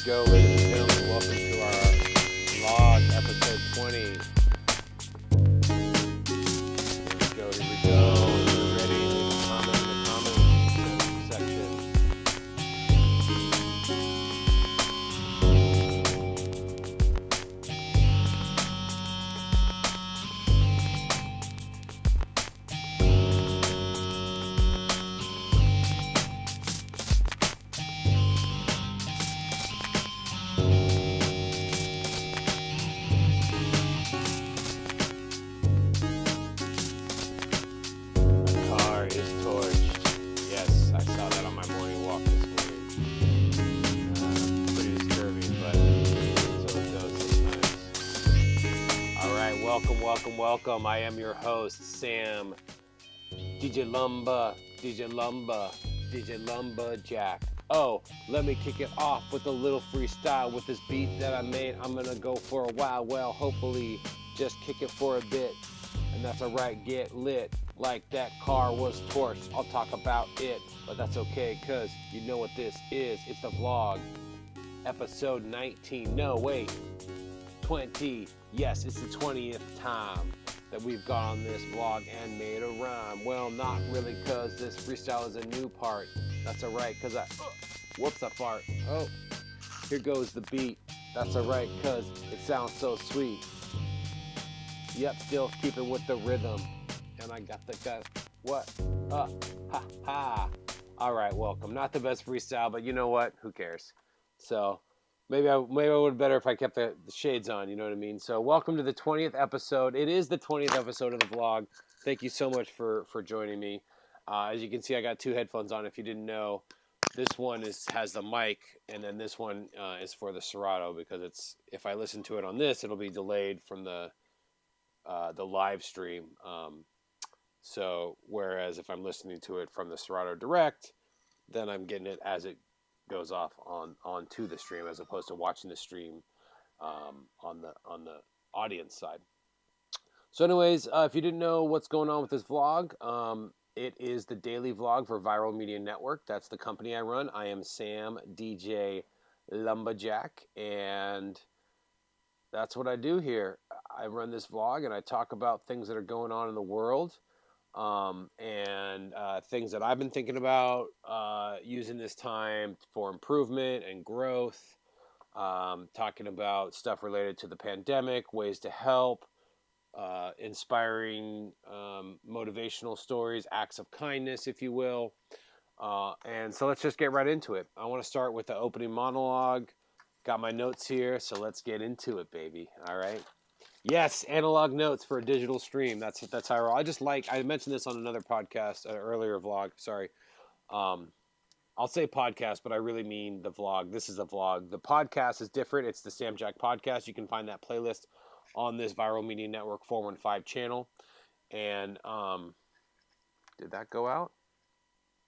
go, ladies and gentlemen. Welcome to our vlog, episode 20. Here we go. We're ready. Leave a comment in the comment section. Welcome. I am your host, Sam. DJ Lumba, Jack. Oh, let me kick it off with a little freestyle with this beat that I made. I'm gonna go for a while. Well, hopefully, just kick it for a bit. And that's alright, get lit. Like that car was torched. I'll talk about it, but that's okay, cause you know what this is. It's the vlog. Episode 19. No, wait. 20. Yes, it's the 20th time that we've gone on this vlog and made a rhyme. Well, not really, cause this freestyle is a new part. That's alright, cause whoops, I fart. Oh, here goes the beat. That's alright, cause it sounds so sweet. Yep, still keeping with the rhythm. And I got the guy. What? Ha ha. Alright, welcome. Not the best freestyle, but you know what? Who cares? So Maybe I would have better if I kept the shades on, you know what I mean? So welcome to the 20th episode. It is the 20th episode of the vlog. Thank you so much for joining me. As you can see, I got two headphones on. If you didn't know, this one has the mic, and then this one is for the Serato, because if I listen to it on this, it'll be delayed from the live stream. So whereas if I'm listening to it from the Serato direct, then I'm getting it as it goes off onto the stream, as opposed to watching the stream on the audience side. So anyways, if you didn't know what's going on with this vlog, it is the daily vlog for Viral Media Network. That's the company I run. I am Sam DJ Lumberjack, and that's what I do here. I run this vlog and I talk about things that are going on in the world. And things that I've been thinking about using this time for improvement and growth, talking about stuff related to the pandemic, ways to help, inspiring motivational stories, acts of kindness, if you will. And so let's just get right into it. I want to start with the opening monologue. Got my notes here, so let's get into it, baby. All right. Yes, analog notes for a digital stream. That's how I roll. I mentioned this on another podcast, earlier vlog. Sorry. I'll say podcast, but I really mean the vlog. This is a vlog. The podcast is different. It's the Sam Jack podcast. You can find that playlist on this Viral Media Network 415 channel. And did that go out?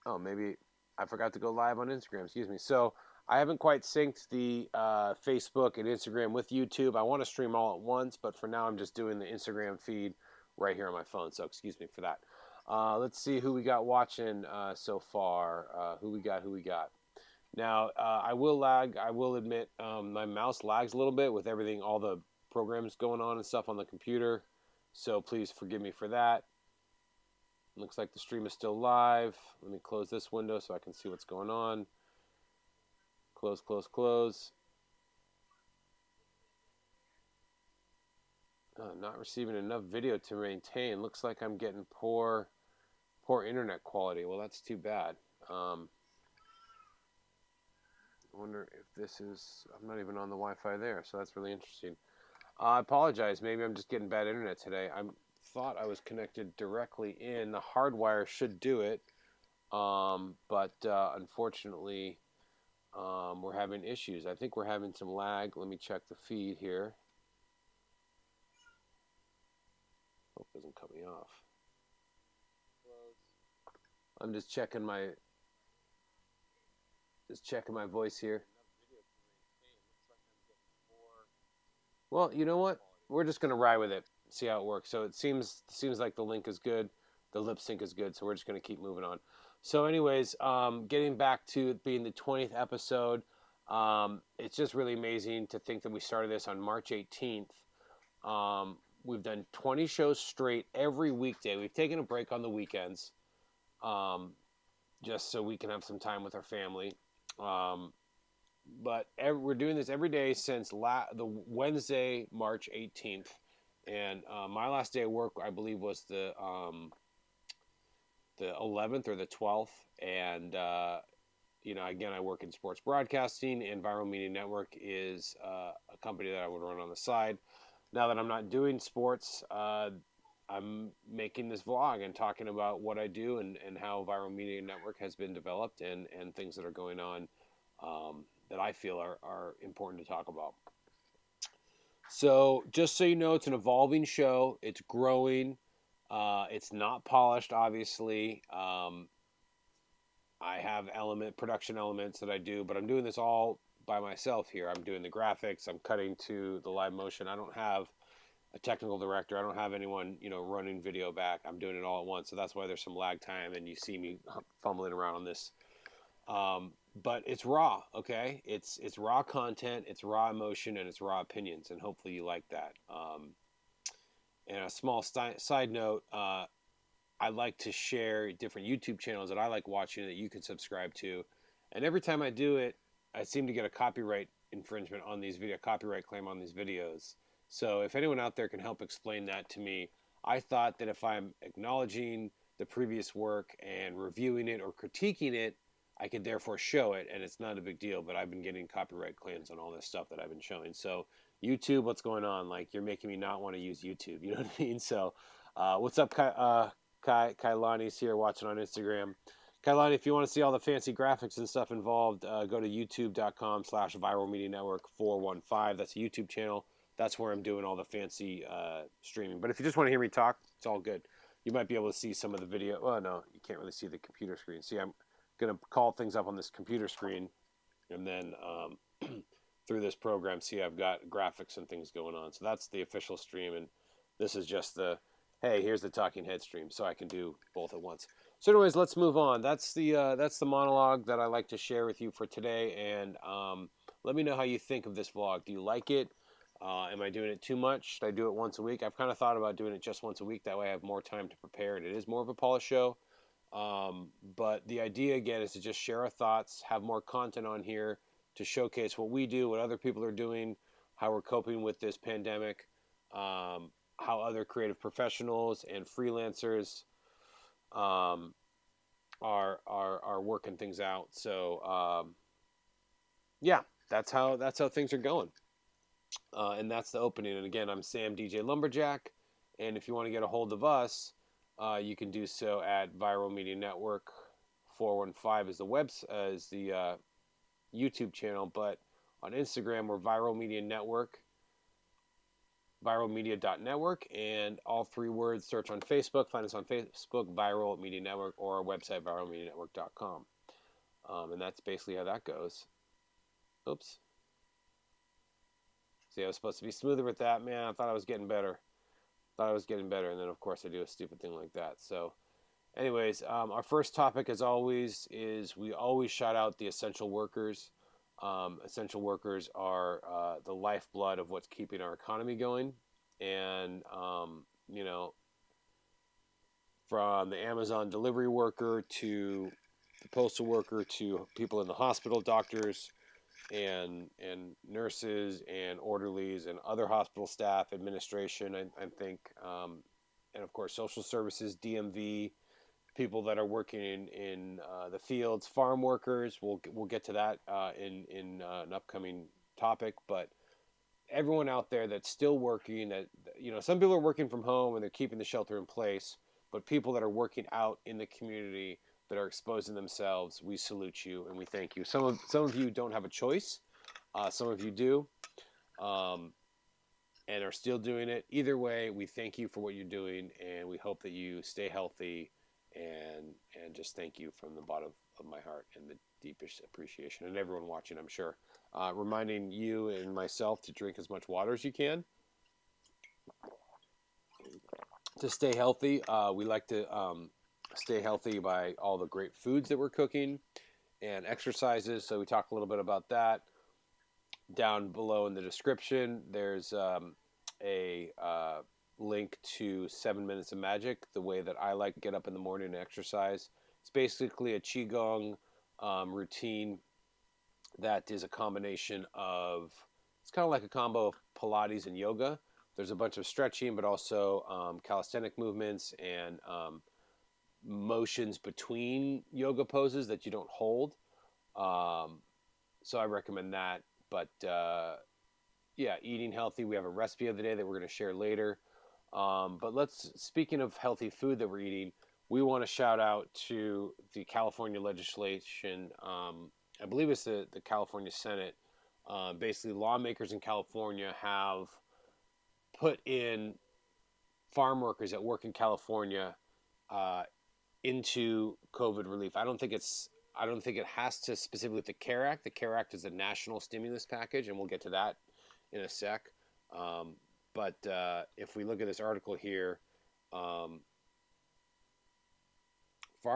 Oh, maybe I forgot to go live on Instagram. Excuse me. So I haven't quite synced the Facebook and Instagram with YouTube. I want to stream all at once, but for now I'm just doing the Instagram feed right here on my phone. So excuse me for that. Let's see who we got watching so far. Who we got? Now, I will admit, my mouse lags a little bit with everything, all the programs going on and stuff on the computer. So please forgive me for that. Looks like the stream is still live. Let me close this window so I can see what's going on. Close. Not receiving enough video to maintain. Looks like I'm getting poor internet quality. Well, that's too bad. I wonder if this is... I'm not even on the Wi-Fi there, so that's really interesting. I apologize. Maybe I'm just getting bad internet today. I thought I was connected directly in. The hardwire should do it, but unfortunately... we're having issues. I think we're having some lag. Let me check the feed here. Hope it doesn't cut me off. I'm just checking my voice here. Well, you know what? We're just gonna ride with it. See how it works. So it seems like the link is good, the lip sync is good. So we're just gonna keep moving on. So anyways, getting back to it being the 20th episode, It's just really amazing to think that we started this on March 18th. We've done 20 shows straight every weekday. We've taken a break on the weekends, just so we can have some time with our family. But we're doing this every day since the Wednesday, March 18th. And my last day of work, I believe, was the 11th or the 12th. And, again, I work in sports broadcasting, and Viral Media Network is a company that I would run on the side. Now that I'm not doing sports, I'm making this vlog and talking about what I do and how Viral Media Network has been developed and things that are going on that I feel are important to talk about. So just so you know, it's an evolving show. It's growing. It's not polished, obviously. I have production elements that I do, but I'm doing this all by myself here. I'm doing the graphics. I'm cutting to the live motion. I don't have a technical director. I don't have anyone, running video back. I'm doing it all at once. So that's why there's some lag time and you see me fumbling around on this. But it's raw, okay? It's raw content, it's raw emotion, and it's raw opinions, and hopefully you like that. And a small side note, I like to share different YouTube channels that I like watching that you can subscribe to. And every time I do it, I seem to get a copyright infringement on these copyright claim on these videos. So if anyone out there can help explain that to me, I thought that if I'm acknowledging the previous work and reviewing it or critiquing it, I could therefore show it, and it's not a big deal, but I've been getting copyright claims on all this stuff that I've been showing. So YouTube, what's going on? Like, you're making me not want to use YouTube, you know what I mean? So what's up, Kailani's here watching on Instagram. Kailani, if you want to see all the fancy graphics and stuff involved, go to youtube.com/Viral Media Network 415. That's a YouTube channel. That's where I'm doing all the fancy streaming. But if you just want to hear me talk, it's all good. You might be able to see some of the video. Oh, no, you can't really see the computer screen. See, I'm going to call things up on this computer screen, and then through this program, see I've got graphics and things going on. So that's the official stream, and this is just hey, here's the talking head stream, so I can do both at once. So anyways, let's move on. That's the monologue that I like to share with you for today, and let me know how you think of this vlog. Do you like it? Am I doing it too much? Should I do it once a week? I've kind of thought about doing it just once a week. That way I have more time to prepare, and it is more of a polished show. But the idea, again, is to just share our thoughts, have more content on here to showcase what we do, what other people are doing, how we're coping with this pandemic, how other creative professionals and freelancers are working things out. So yeah, that's how things are going. And that's the opening. And again, I'm Sam DJ Lumberjack, and if you want to get a hold of us, you can do so at Viral Media Network 415 is the YouTube channel, but on Instagram we're Viral Media Network, viralmedia.network, and all three words. Search on Facebook, find us on Facebook, Viral Media Network, or our website, viralmedianetwork.com. And that's basically how that goes. Oops. See, I was supposed to be smoother with that, man. I thought I was getting better. And then of course I do a stupid thing like that. So anyways, our first topic, as always, is we always shout out the essential workers. Essential workers are the lifeblood of what's keeping our economy going. And from the Amazon delivery worker to the postal worker to people in the hospital, doctors and nurses and orderlies and other hospital staff, administration, I think, and of course social services, DMV, people that are working in the fields, farm workers. We'll get to that in an upcoming topic. But everyone out there that's still working, that some people are working from home and they're keeping the shelter in place, but people that are working out in the community that are exposing themselves, we salute you and we thank you. Some of you don't have a choice. Some of you do, and are still doing it. Either way, we thank you for what you're doing, and we hope that you stay healthy, and just thank you from the bottom of my heart and the deepest appreciation. And everyone watching, I'm sure. Reminding you and myself to drink as much water as you can. To stay healthy, we like to stay healthy by all the great foods that we're cooking and exercises. So we talk a little bit about that. Down below in the description, there's a link to 7 Minutes of Magic, the way that I like to get up in the morning and exercise. It's basically a Qigong routine that is a combination of, it's kind of like a combo of Pilates and yoga. There's a bunch of stretching, but also calisthenic movements and motions between yoga poses that you don't hold. So I recommend that. But yeah, eating healthy. We have a recipe of the day that we're going to share later. But speaking of healthy food that we're eating, we want to shout out to the California legislation. I believe it's the California Senate. Basically, lawmakers in California have put in farm workers that work in California into COVID relief. I don't think it has to specifically with the CARE Act. The CARE Act is a national stimulus package, and we'll get to that in a sec. But if we look at this article here, farm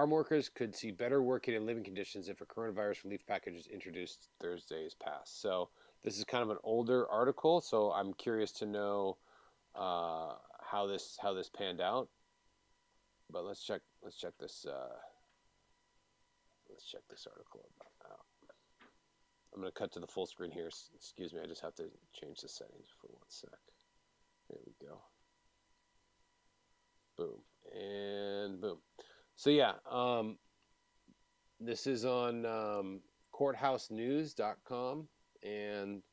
workers could see better working and living conditions if a coronavirus relief package is introduced Thursday is passed. So this is kind of an older article, so I'm curious to know how this panned out. But let's check this article out. I'm going to cut to the full screen here. Excuse me, I just have to change the settings for 1 sec. There we go. Boom and boom. So yeah, this is on courthousenews.com, and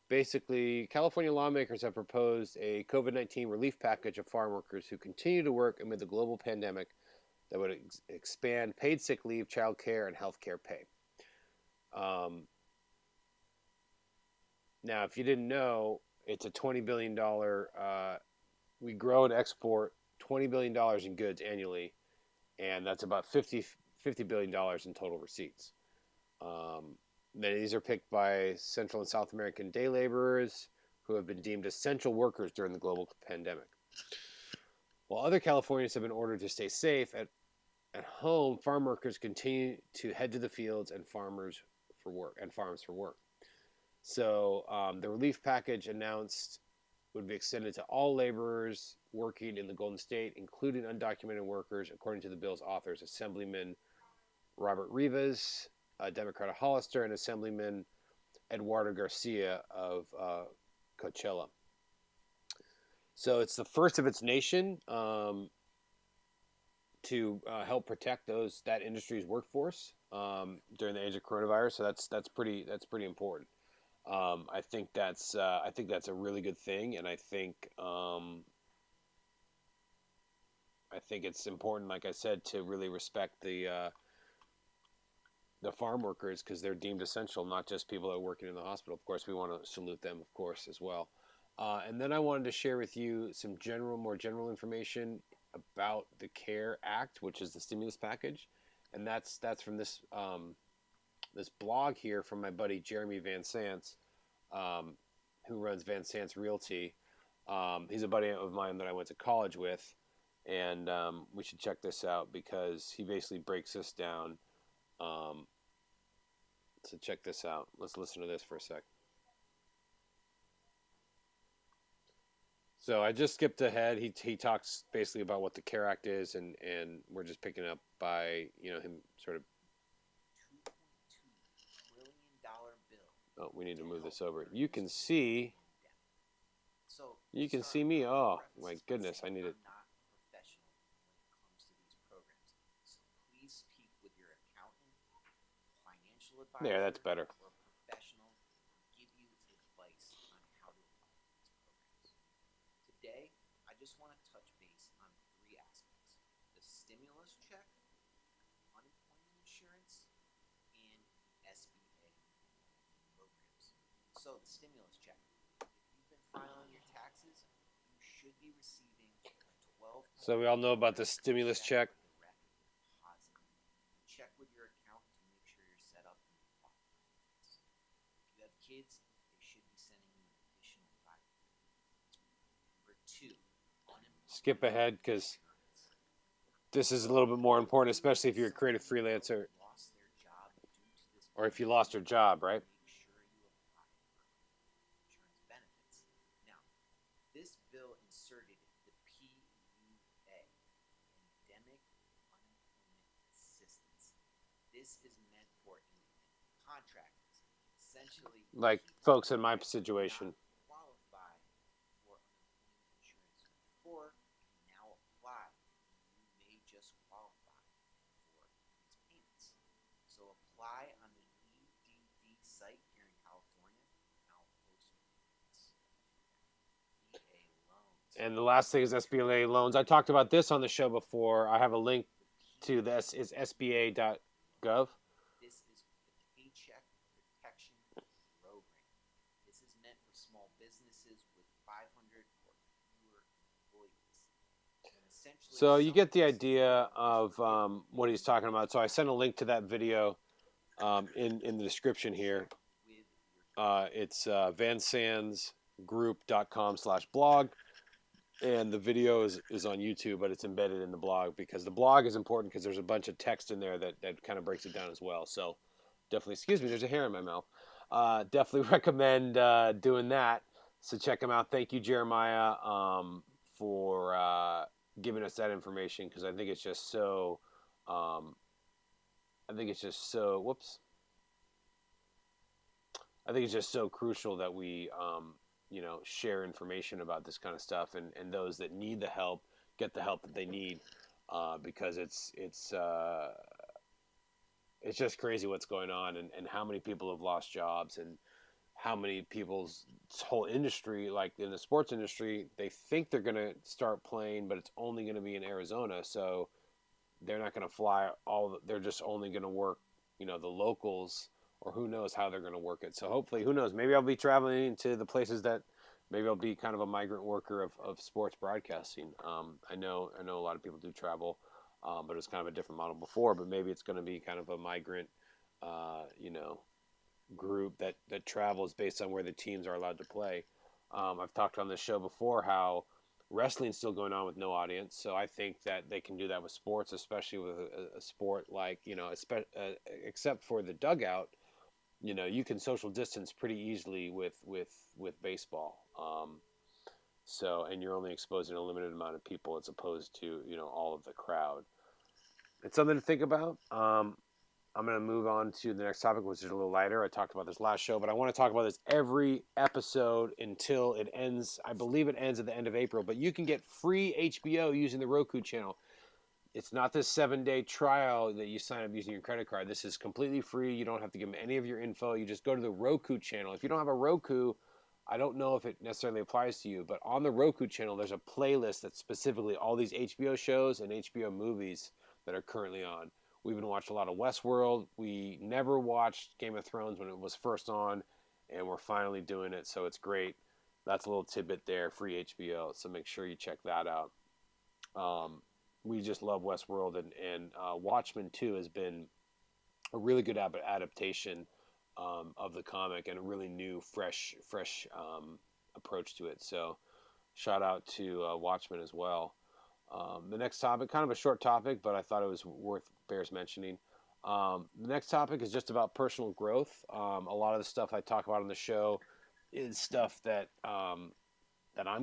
basically California lawmakers have proposed a COVID-19 relief package of farm workers who continue to work amid the global pandemic that would expand paid sick leave, child care, and health care pay. Now, if you didn't know, it's a $20 billion, we grow and export $20 billion in goods annually, and that's about $50 billion in total receipts. These are picked by Central and South American day laborers who have been deemed essential workers during the global pandemic. While other Californians have been ordered to stay safe at home, farm workers continue to head to the fields and farms for work. So the relief package announced would be extended to all laborers working in the Golden State, including undocumented workers, according to the bill's authors, Assemblyman Robert Rivas, Democrat of Hollister, and Assemblyman Eduardo Garcia of Coachella. So it's the first of its nation to help protect that industry's workforce during the age of coronavirus. So that's pretty important. I think that's a really good thing, and I think it's important, like I said, to really respect the farm workers, because they're deemed essential, not just people that are working in the hospital. Of course, we want to salute them, of course, as well. And then I wanted to share with you some more general information about the CARE Act, which is the stimulus package, and that's from this blog here from my buddy Jeremy Van Sants, who runs Van Sants Realty. He's a buddy of mine that I went to college with, and we should check this out because he basically breaks this down. So check this out. Let's listen to this for a sec. So I just skipped ahead. He talks basically about what the CARE Act is, and we're just picking up by him sort of. $2.2 trillion bill. Oh, we need to move this over. You can see. You can see me. Oh my goodness, I need it. There, that's better. Today, I just want to touch base on 3 aspects: the stimulus check, unemployment insurance, and SBA programs. So, the stimulus check. If you've been filing your taxes, you should be receiving a 12. So we all know about the stimulus check. Check with your accountant to make sure you're set up and qualified. If you have kids, they should be sending you an additional $5. Number 2, skip ahead because this is a little bit more important, especially if you're a creative freelancer or if you lost your job, right? contractors. Essentially, Like people folks in my that do situation. not qualify for unemployment insurance before can now apply. You may just qualify for these payments. So apply on the EDD site here in California, and I'll post links to that. VA loans. And the last thing is SBA loans. I talked about this on the show before. I have a link to this. It's sba.gov. This is the Paycheck Protection Program. This is meant for small businesses with 500 or fewer employees. And essentially, So you get the some of this idea program of what he's talking about. So I sent a link to that video in the description here. with your It's vansandsgroup.com/blog. And the video is on YouTube, but it's embedded in the blog because the blog is important because there's a bunch of text in there that kind of breaks it down as well. So definitely, excuse me, there's a hair in my mouth. Definitely recommend doing that. So check them out. Thank you, Jeremiah, for giving us that information because I think it's just so. I think it's just so. Whoops. I think it's just so crucial that we, share information about this kind of stuff, and those that need the help get the help that they need, because it's just crazy what's going on, and how many people have lost jobs, and how many people's whole industry, like in the sports industry, they think they're going to start playing, but it's only going to be in Arizona, so they're not going to fly they're just only going to work, the locals, or who knows how they're going to work it. So hopefully, who knows, maybe I'll be traveling to the places that maybe I'll be kind of a migrant worker of sports broadcasting. I know a lot of people do travel, but it's kind of a different model before, but maybe it's going to be kind of a migrant, you know, group that travels based on where the teams are allowed to play. I've talked on this show before how wrestling's still going on with no audience, so I think that they can do that with sports, especially with a sport like, except for the dugout. You can social distance pretty easily with baseball. So, and you're only exposing a limited amount of people as opposed to all of the crowd. It's something to think about. I'm going to move on to the next topic, which is a little lighter. I talked about this last show, but I want to talk about this every episode until it ends. I believe it ends at the end of April, but you can get free HBO using the Roku channel. It's not this 7-day trial that you sign up using your credit card. This is completely free. You don't have to give them any of your info. You just go to the Roku channel. If you don't have a Roku, I don't know if it necessarily applies to you, but on the Roku channel, there's a playlist that's specifically all these HBO shows and HBO movies that are currently on. We've been watching a lot of Westworld. We never watched Game of Thrones when it was first on, and we're finally doing it, so it's great. That's a little tidbit there, free HBO, so make sure you check that out. We just love Westworld, and Watchmen, too, has been a really good adaptation of the comic and a really new, fresh approach to it. So shout out to Watchmen as well. The next topic, kind of a short topic, but I thought it was bears mentioning. The next topic is just about personal growth. A lot of the stuff I talk about on the show is stuff that I'm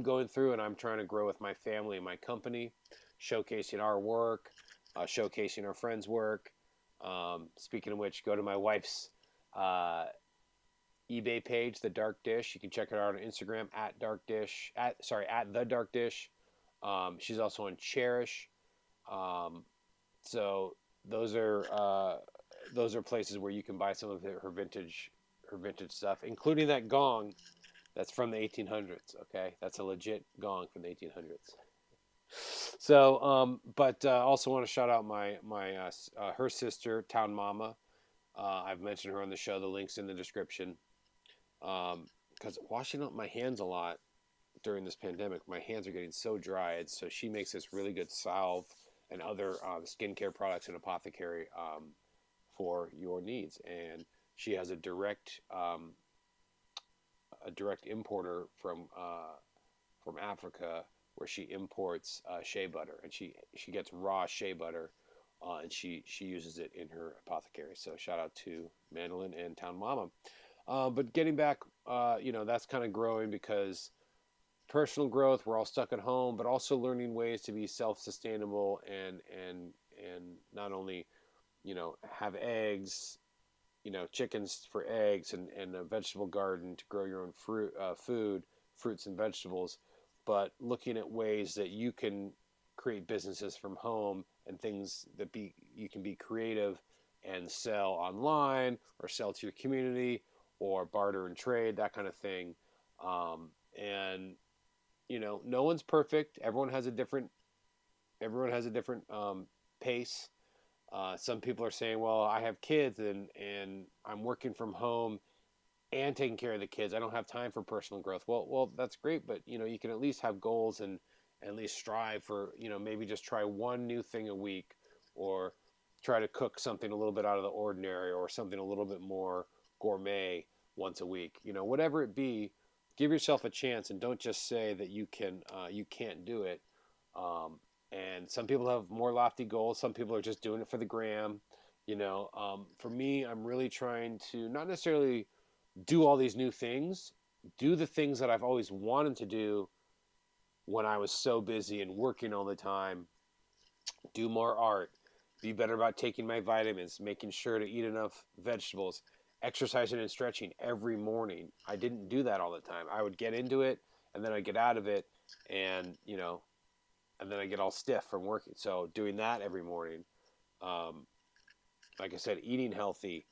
going through, and I'm trying to grow with my family and my company, showcasing our work, showcasing our friends' work. Speaking of which, go to my wife's eBay page, The Dark Dish. You can check it out on Instagram at The Dark Dish. She's also on Cherish. So those are places where you can buy some of her vintage stuff, including that gong that's from the 1800s. Okay, that's a legit gong from the 1800s. So, but also want to shout out her sister, Town Mama. I've mentioned her on the show. The link's in the description. Because washing up my hands a lot during this pandemic, my hands are getting so dry. And so she makes this really good salve and other skincare products and apothecary for your needs. And she has a direct importer from Africa, where she imports shea butter, and she gets raw shea butter, and she uses it in her apothecary. So shout out to Mandolin and Town Mama. But getting back, that's kind of growing because personal growth. We're all stuck at home, but also learning ways to be self-sustainable and not only have eggs, chickens for eggs and a vegetable garden to grow your own fruits and vegetables, but looking at ways that you can create businesses from home and things that you can be creative and sell online or sell to your community or barter and trade, that kind of thing. And no one's perfect. Everyone has a different pace. Some people are saying, well, I have kids and I'm working from home and taking care of the kids. I don't have time for personal growth. Well, that's great, but you can at least have goals and at least strive for, maybe just try one new thing a week, or try to cook something a little bit out of the ordinary, or something a little bit more gourmet once a week. Whatever it be, give yourself a chance and don't just say that you can't do it. Um, and some people have more lofty goals. Some people are just doing it for the gram. For me, I'm really trying to not necessarily do all these new things, do the things that I've always wanted to do when I was so busy and working all the time, do more art, be better about taking my vitamins, making sure to eat enough vegetables, exercising and stretching every morning. I didn't do that all the time. I would get into it and then I'd get out of it, and, and then I get all stiff from working. So doing that every morning, um, like I said, eating healthy,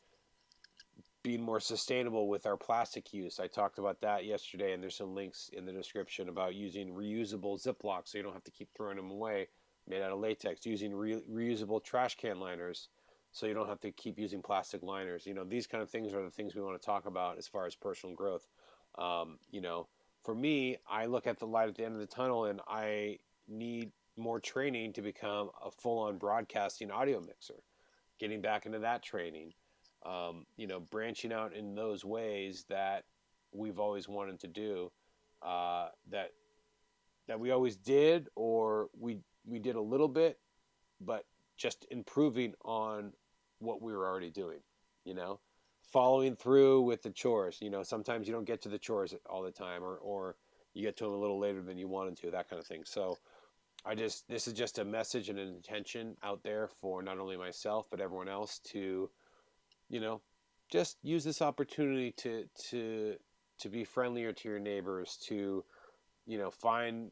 being more sustainable with our plastic use. I talked about that yesterday, and there's some links in the description about using reusable Ziplocs so you don't have to keep throwing them away, made out of latex, using reusable trash can liners so you don't have to keep using plastic liners. These kind of things are the things we want to talk about as far as personal growth. For me, I look at the light at the end of the tunnel, and I need more training to become a full-on broadcasting audio mixer, getting back into that training. Branching out in those ways that we've always wanted to do, that we always did, or we did a little bit, but just improving on what we were already doing. You know, Following through with the chores. Sometimes you don't get to the chores all the time, or you get to them a little later than you wanted to. That kind of thing. So this is just a message and an intention out there for not only myself but everyone else to you know, just use this opportunity to be friendlier to your neighbors, to find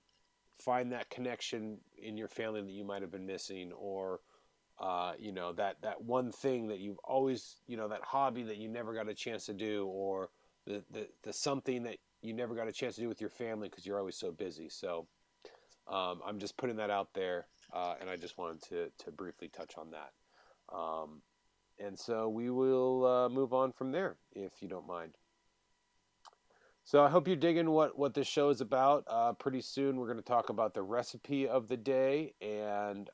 that connection in your family that you might have been missing, or that one thing that you've always, that hobby that you never got a chance to do, or the something that you never got a chance to do with your family because you're always so busy. So I'm just putting that out there, and I just wanted to briefly touch on that. And so we will move on from there, if you don't mind. So I hope you're digging what this show is about. Pretty soon we're going to talk about the recipe of the day, and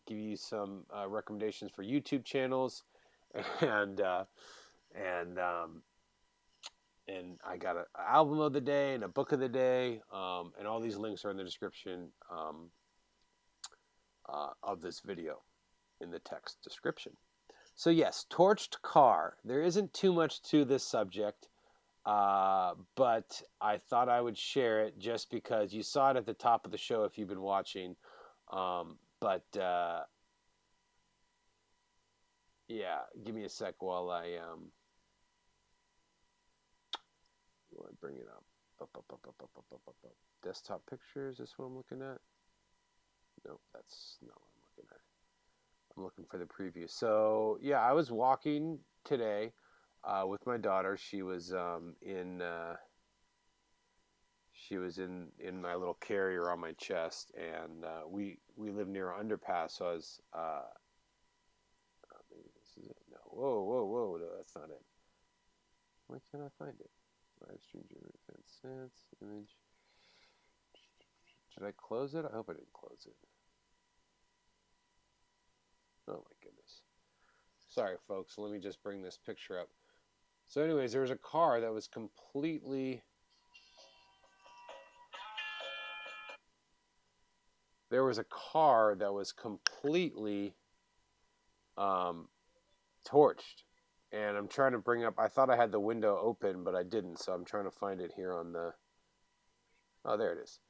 give you some recommendations for YouTube channels, and and um, and I got an album of the day and a book of the day, and all these links are in the description of this video, in the text description. So yes, torched car. There isn't too much to this subject, but I thought I would share it just because you saw it at the top of the show if you've been watching. But yeah, give me a sec while I bring it up. Desktop pictures. This what I'm looking at? Nope, that's not what I'm looking at. I'm looking for the preview. So yeah, I was walking today with my daughter. She was in my little carrier on my chest, and we live near an underpass. So I was maybe this is it. No, whoa, no, that's not it. Why can't I find it? Live stream generate sense image. Did I close it? I hope I didn't close it. Oh my goodness. Sorry, folks. Let me just bring this picture up. So anyways, there was a car that was completely... torched. And I'm trying to bring up... I thought I had the window open, but I didn't. So I'm trying to find it here on the... Oh, there it is.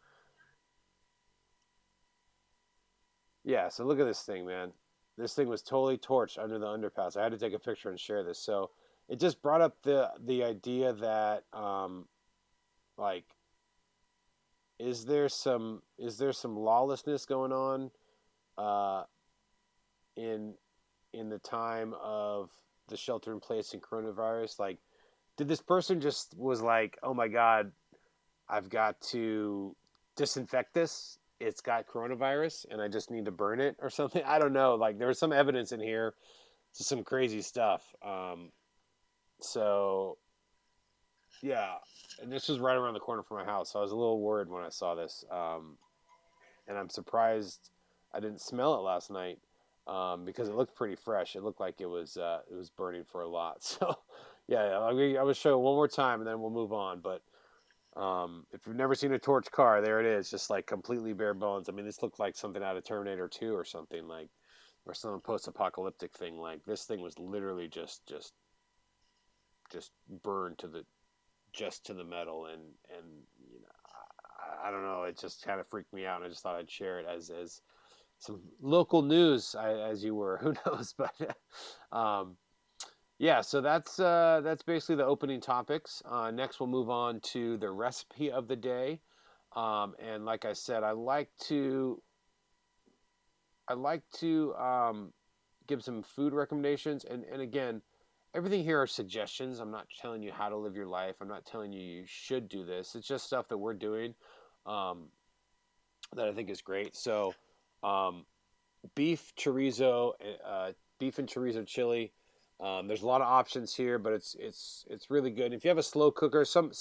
Yeah, so look at this thing, man. this thing was totally torched under the underpass. I had to take a picture and share this. So it just brought up the idea that like is there some lawlessness going on uh, in the time of the shelter in place and coronavirus? Like, did this person just was like, oh my god, I've got to disinfect this. It's got coronavirus, and I just need to burn it or something. I don't know. Like, there was some evidence in here to some crazy stuff. So yeah, and this was right around the corner from my house. So I was a little worried when I saw this, and I'm surprised I didn't smell it last night because it looked pretty fresh. It looked like it was burning for a lot. So yeah, I will show it one more time, and then we'll move on. But if you've never seen a torch car, there it is, just like completely bare bones. I mean, this looked like something out of Terminator 2 or something, like, or some post-apocalyptic thing. Like, this thing was literally just burned to the metal, and you know, I don't know. It just kind of freaked me out, and I just thought I'd share it as some local news, as you were. Who knows? But um, yeah, so that's basically the opening topics. Next, we'll move on to the recipe of the day, and like I said, I like to give some food recommendations, and again, everything here are suggestions. I'm not telling you how to live your life. I'm not telling you you should do this. It's just stuff that we're doing um, that I think is great. So, um, beef chorizo, beef and chorizo chili. There's a lot of options here, but it's really good. If you have a slow cooker, some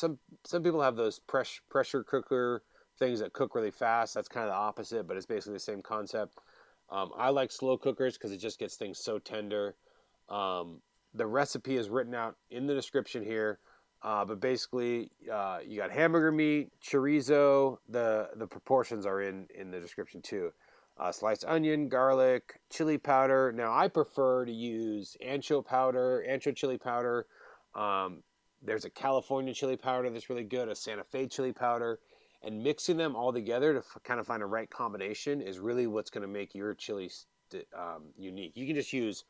people have those pressure cooker things that cook really fast. That's kind of the opposite, but it's basically the same concept. I like slow cookers because it just gets things so tender. Um, the recipe is written out in the description here, but basically you got hamburger meat, chorizo. The proportions are in the description too. Sliced onion, garlic, chili powder. Now, I prefer to use ancho chili powder. Um, there's a California chili powder that's really good, a Santa Fe chili powder. And mixing them all together to kind of find a right combination is really what's going to make your chili unique. You can just use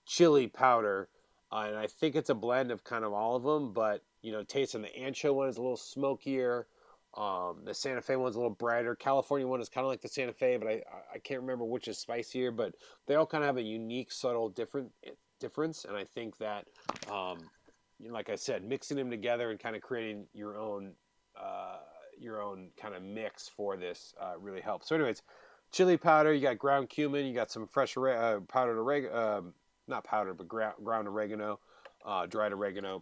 chili powder, and I think it's a blend of kind of all of them. But tasting the ancho one is a little smokier. The Santa Fe one's a little brighter. California one is kind of like the Santa Fe, but I can't remember which is spicier. But they all kind of have a unique, subtle difference, and I think that, like I said, mixing them together and kind of creating your own kind of mix for this really helps. So, anyways, chili powder. You got ground cumin. You got some fresh powdered oregano, not powdered, but ground oregano, dried oregano.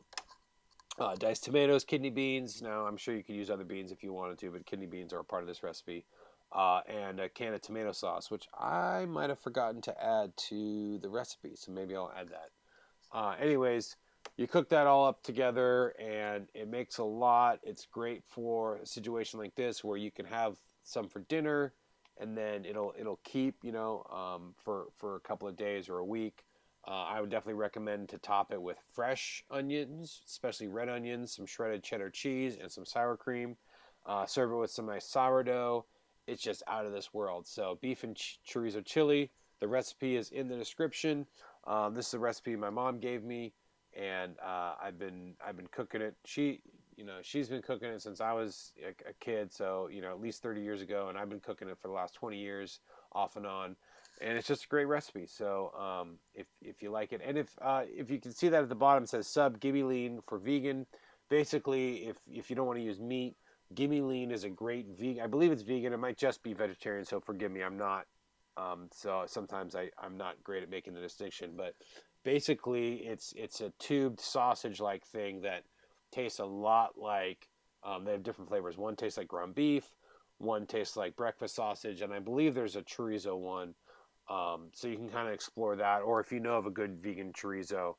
Diced tomatoes, kidney beans. Now, I'm sure you could use other beans if you wanted to, but kidney beans are a part of this recipe. And a can of tomato sauce, which I might have forgotten to add to the recipe, so maybe I'll add that. Anyways, you cook that all up together, and it makes a lot. It's great for a situation like this where you can have some for dinner, and then it'll keep for a couple of days or a week. I would definitely recommend to top it with fresh onions, especially red onions, some shredded cheddar cheese, and some sour cream. Serve it with some nice sourdough. It's just out of this world. So beef and chorizo chili. The recipe is in the description. This is a recipe my mom gave me, and I've been cooking it. She's been cooking it since I was a kid, so at least 30 years ago, and I've been cooking it for the last 20 years, off and on. And it's just a great recipe. So if you like it, and if you can see that at the bottom, it says sub Gimme Lean for vegan. Basically, if you don't want to use meat, Gimme Lean is a great vegan. I believe it's vegan. It might just be vegetarian, so forgive me. I'm not. So sometimes I'm not great at making the distinction, but basically it's a tubed sausage like thing that tastes a lot like. They have different flavors. One tastes like ground beef. One tastes like breakfast sausage, and I believe there's a chorizo one. So you can kind of explore that, or if you know of a good vegan chorizo,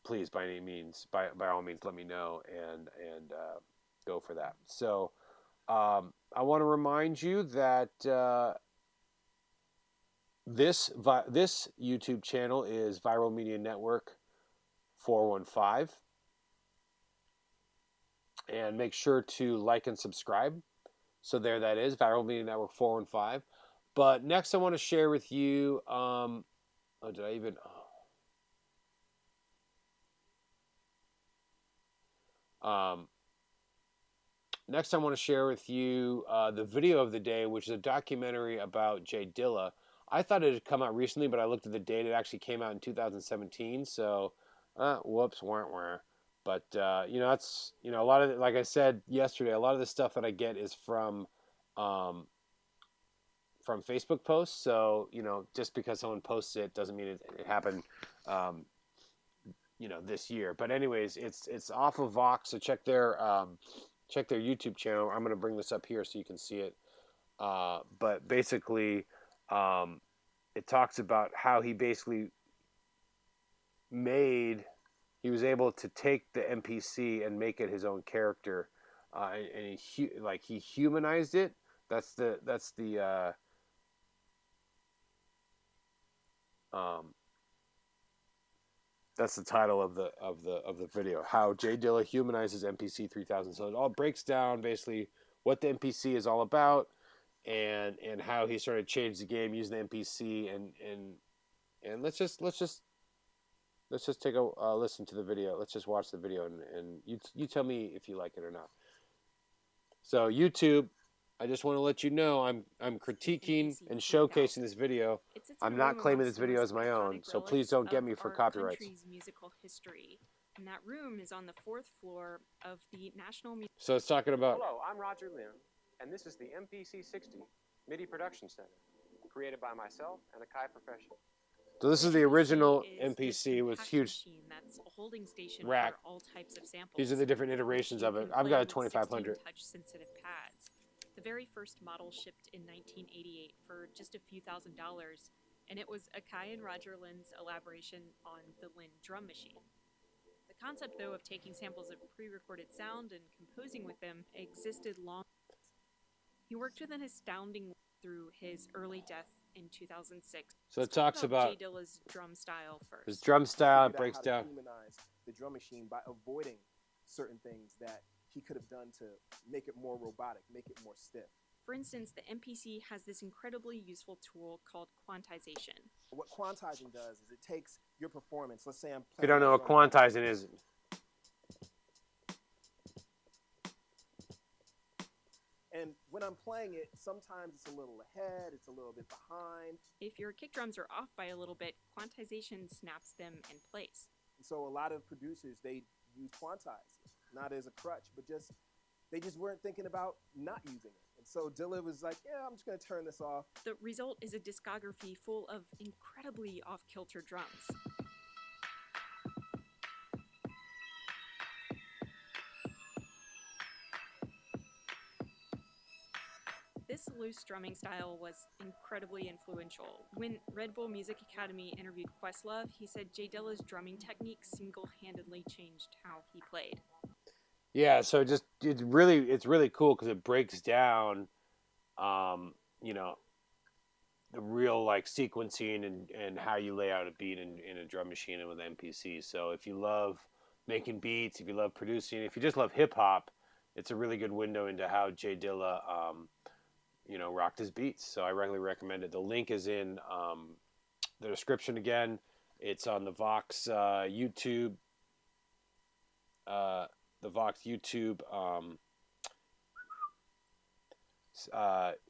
please by any means, by all means, let me know and go for that. So I want to remind you that this YouTube channel is Viral Media Network 415, and make sure to like and subscribe. So there that is, Viral Media Network 415. But next, I want to share with you. Oh, did I even? Next, I want to share with you the video of the day, which is a documentary about Jay Dilla. I thought it had come out recently, but I looked at the date. It actually came out in 2017. So, whoops, weren't where. But that's a lot of it, like I said yesterday. A lot of the stuff that I get is um, from Facebook posts. So just because someone posts it doesn't mean it happened. Um, this year. But anyways, it's off of Vox. So check their YouTube channel. I'm gonna bring this up here so you can see it. But basically, um, it talks about how he basically made. He was able to take the NPC and make it his own character, and he humanized it. That's the um, that's the title of the video. How Jay Dilla humanizes NPC 3000. So it all breaks down basically what the NPC is all about, and how he sort of changed the game using the NPC, and let's just take a listen to the video. Let's just watch the video, and you tell me if you like it or not. So YouTube, I just want to let you know I'm critiquing and showcasing this video. I'm not claiming this video as my own, so please don't get me for copyrights. Country's musical history, and that room is on the 4th floor of the National Museum. So it's talking about. Hello, I'm Roger Lim, and this is the MPC 60 MIDI Production Center, created by myself and a Kai professional. So this is the original NPC with huge that's a holding station rack. for all types of samples. These are the different iterations of it. I've got a 2500. Touch-sensitive pads. The very first model shipped in 1988 for just a few $1,000s, and it was Akai and Roger Lin's elaboration on the Lin drum machine. The concept, though, of taking samples of pre-recorded sound and composing with them existed long. He worked with an astounding through his early death in 2006. So it talks about Jay Dilla's drum style first. his drum style. It breaks down. Humanize the drum machine by avoiding certain things that he could have done to make it more robotic, make it more stiff. For instance, the MPC has this incredibly useful tool called quantization. What quantizing does is it takes your performance. Let's say I'm playing. If you don't know what quantizing is. And when I'm playing it, sometimes it's a little ahead, it's a little bit behind. If your kick drums are off by a little bit, quantization snaps them in place. So a lot of producers, they use quantize, not as a crutch, but they just weren't thinking about not using it. And so Dilla was like, yeah, I'm just going to turn this off. The result is a discography full of incredibly off-kilter drums. This loose drumming style was incredibly influential. When Red Bull Music Academy interviewed Questlove, he said Jay Dilla's drumming technique single-handedly changed how he played. Yeah, so it's really cool because it breaks down, the real like sequencing and how you lay out a beat in a drum machine and with MPC. So if you love making beats, if you love producing, if you just love hip hop, it's a really good window into how Jay Dilla, rocked his beats. So I really recommend it. The link is in the description again. It's on the Vox YouTube. The Vox YouTube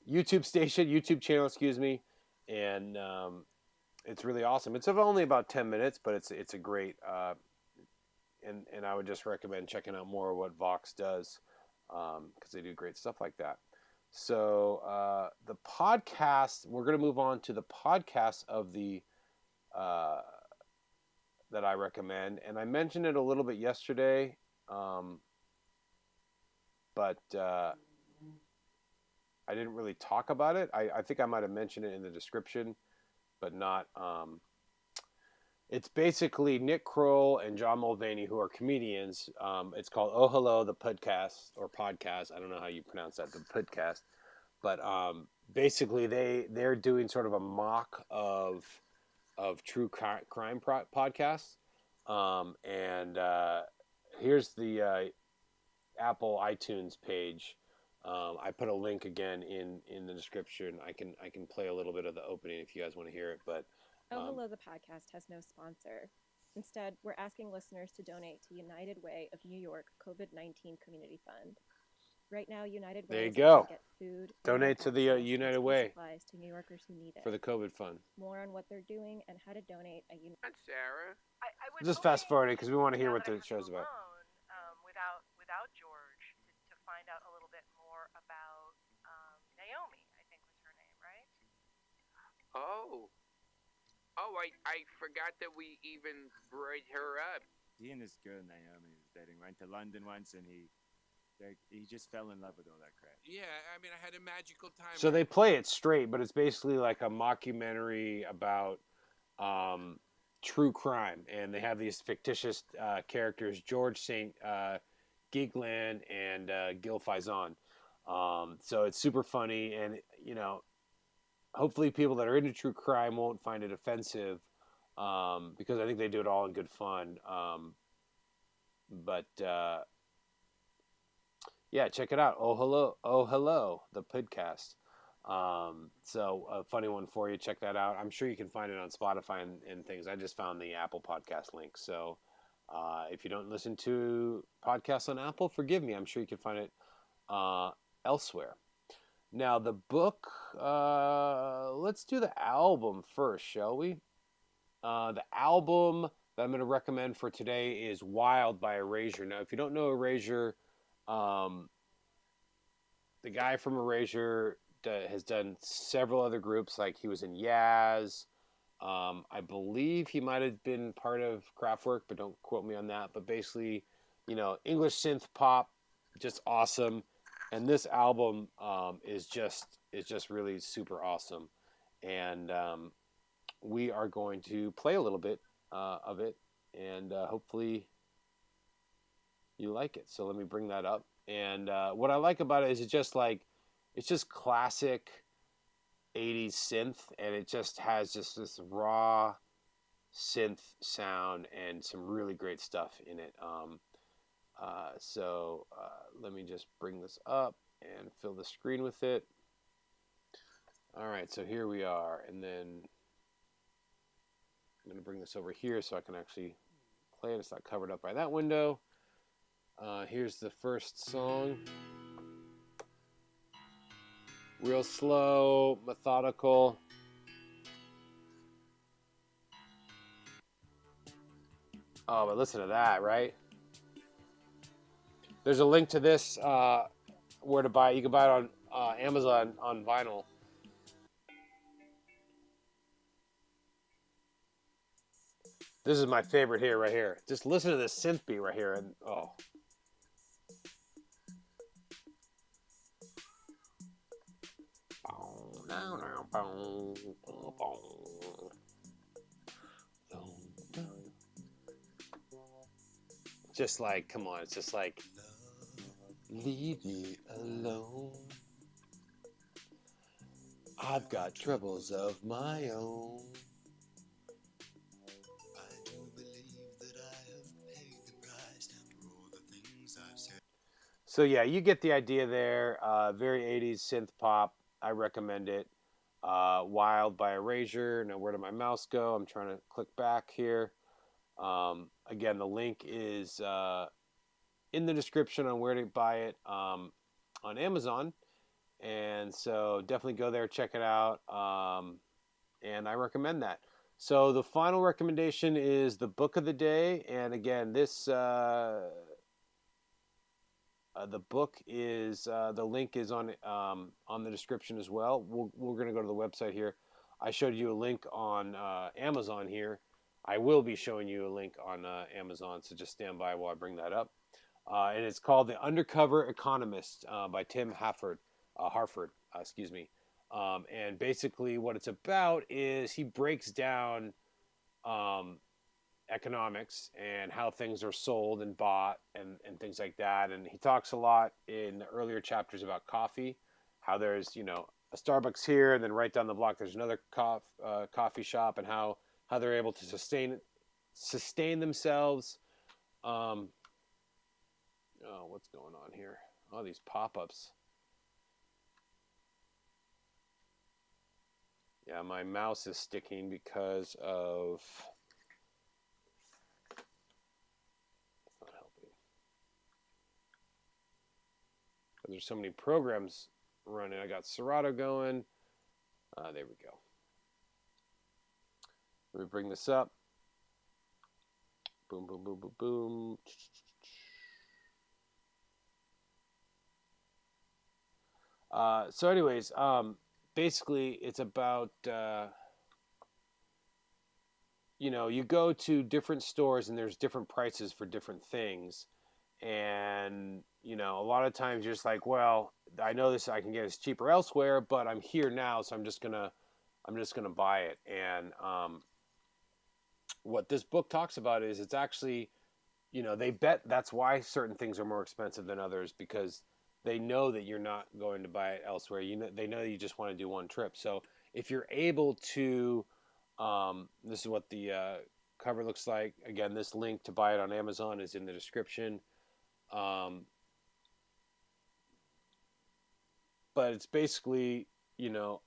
YouTube channel, excuse me, and it's really awesome. It's only about 10 minutes, but it's a great and I would just recommend checking out more of what Vox does because they do great stuff like that. So the podcast, we're going to move on to the podcast of the that I recommend, and I mentioned it a little bit yesterday. But I didn't really talk about it. I think I might have mentioned it in the description, but not. It's basically Nick Kroll and John Mulvaney, who are comedians. It's called Oh Hello, the podcast, or podcast. I don't know how you pronounce that, the podcast. But basically, they're doing sort of a mock of true crime podcasts. And here's the Apple iTunes page. I put a link again in the description. I can play a little bit of the opening if you guys want to hear it. But Oh Hello, the podcast has no sponsor. Instead, we're asking listeners to donate to United Way of New York COVID-19 Community Fund. Right now, United Way there you is go. to get food, Donate to the United Way supplies to New Yorkers who need it. for the COVID fund. More on what they're doing and how to donate at Not Sarah. I was Just fast hoping, forward because we want to hear now what that I the have show's you about. alone, without George, to find out a little bit more about Naomi, I think was her name, right? Oh, I forgot that we even brought her up. He and this girl Naomi was dating went to London once, and he just fell in love with all that crap. Yeah, I mean, I had a magical time. So they play it straight, but it's basically like a mockumentary about true crime, and they have these fictitious characters: George St. Geekland and Gil Faison. So it's super funny, and hopefully people that are into true crime won't find it offensive, because I think they do it all in good fun. But yeah, check it out. Oh hello, the podcast. So a funny one for you. Check that out. I'm sure you can find it on Spotify and things. I just found the Apple Podcast link. So if you don't listen to podcasts on Apple, forgive me. I'm sure you can find it elsewhere. Now the book. Let's do the album first, shall we? The album that I'm going to recommend for today is Wild by Erasure. Now, if you don't know Erasure, the guy from Erasure has done several other groups. Like he was in Yaz. I believe he might have been part of Kraftwerk, but don't quote me on that. But basically, English synth pop, just awesome. And this album is just really super awesome. And we are going to play a little bit of it, and hopefully you like it. So let me bring that up. And what I like about it is it's just classic 80s synth, and it just has just this raw synth sound and some really great stuff in it. So let me just bring this up and fill the screen with it. All right, so here we are, and then I'm going to bring this over here so I can actually play it. It's not covered up by that window. Here's the first song. Real slow, methodical. Oh, but listen to that, right? There's a link to this, where to buy it. You can buy it on Amazon on vinyl. This is my favorite here, right here. Just listen to this synth beat right here, and oh. Just like, come on, it's just like, leave me alone. I've got troubles of my own. So yeah, you get the idea there. Very 80s synth pop. I recommend it. Wild by Erasure. Now where did my mouse go? I'm trying to click back here. Again, the link is in the description on where to buy it on Amazon. And so definitely go there, check it out. And I recommend that. So the final recommendation is the book of the day. And again, this... the book is the link is on the description as well. We're going to go to the website here. I showed you a link on Amazon here. I will be showing you a link on Amazon, so just stand by while I bring that up. And it's called The Undercover Economist by Tim Harford. And basically what it's about is he breaks down economics and how things are sold and bought and things like that. And he talks a lot in the earlier chapters about coffee, how there's, a Starbucks here, and then right down the block there's another coffee shop, and how they're able to sustain themselves. Oh, what's going on here? Oh, these pop-ups. Yeah, my mouse is sticking because of... It's not helping. But there's so many programs running. I got Serato going. There we go. Let me bring this up. Boom, boom, boom, boom, boom. So anyways, basically it's about, you know, you go to different stores and there's different prices for different things. And, you know, a lot of times you're just like, well, I know this, I can get this cheaper elsewhere, but I'm here now, so I'm just gonna buy it. And what this book talks about is it's actually, you know, they bet that's why certain things are more expensive than others, because they know that you're not going to buy it elsewhere. You know, they know that you just want to do one trip. So if you're able to, this is what the cover looks like. Again, this link to buy it on Amazon is in the description. But it's basically, you know,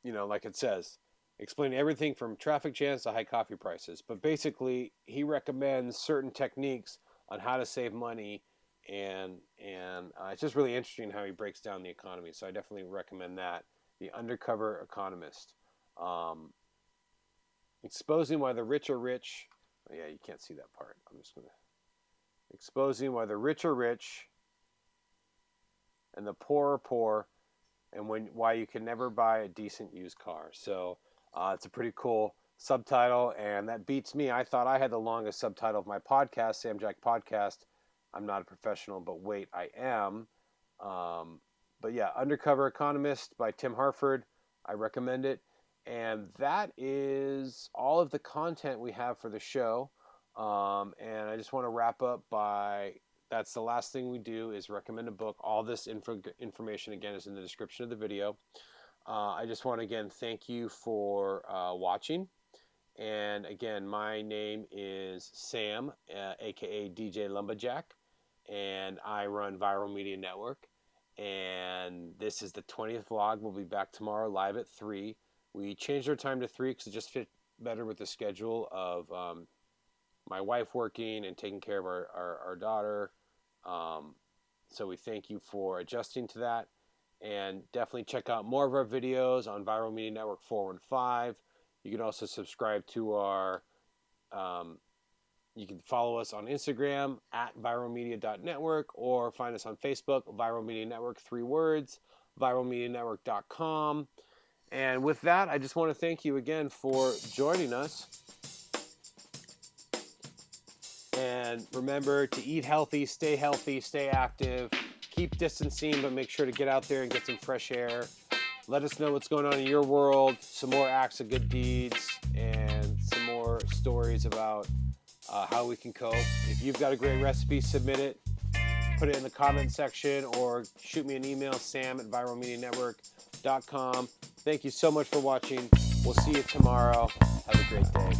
like it says, explain everything from traffic jams to high coffee prices. But basically, he recommends certain techniques on how to save money, and it's just really interesting how he breaks down the economy. So I definitely recommend that. The Undercover Economist, exposing why the rich are rich. Oh, yeah, you can't see that part. I'm just gonna exposing why the rich are rich and the poor are poor, and why you can never buy a decent used car. So it's a pretty cool subtitle, and that beats me. I thought I had the longest subtitle of my podcast, Sam Jack Podcast. I'm not a professional, but wait, I am. But yeah, Undercover Economist by Tim Harford. I recommend it. And that is all of the content we have for the show. And I just want to wrap up by, that's the last thing we do is recommend a book. All this information, again, is in the description of the video. I just want to, again, thank you for watching. And again, my name is Sam, aka DJ Lumberjack, and I run Viral Media Network. And this is the 20th vlog. We'll be back tomorrow live at 3. We changed our time to 3 because it just fit better with the schedule of my wife working and taking care of our daughter. So we thank you for adjusting to that. And definitely check out more of our videos on Viral Media Network 415. You can also subscribe to our, you can follow us on Instagram at viralmedia.network, or find us on Facebook, Viral Media Network, 3 words, viralmedianetwork.com. And with that, I just want to thank you again for joining us. And remember to eat healthy, stay active, keep distancing, but make sure to get out there and get some fresh air. Let us know what's going on in your world, some more acts of good deeds, and some more stories about how we can cope. If you've got a great recipe, submit it. Put it in the comment section or shoot me an email, sam@viralmedianetwork.com. Thank you so much for watching. We'll see you tomorrow. Have a great day.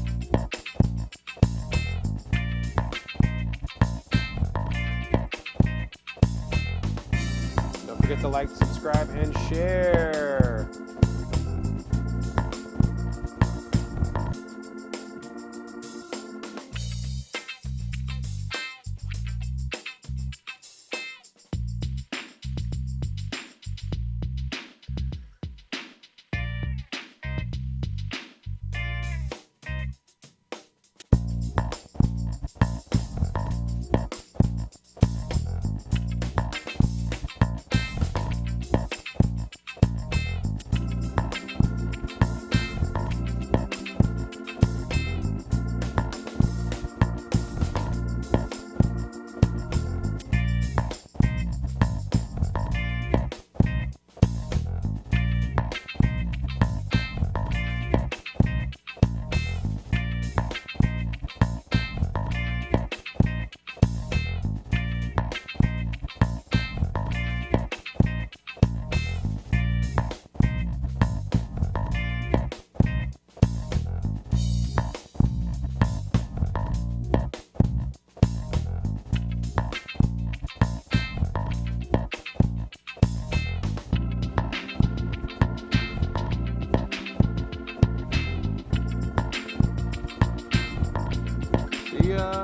Don't forget to like, subscribe, and share.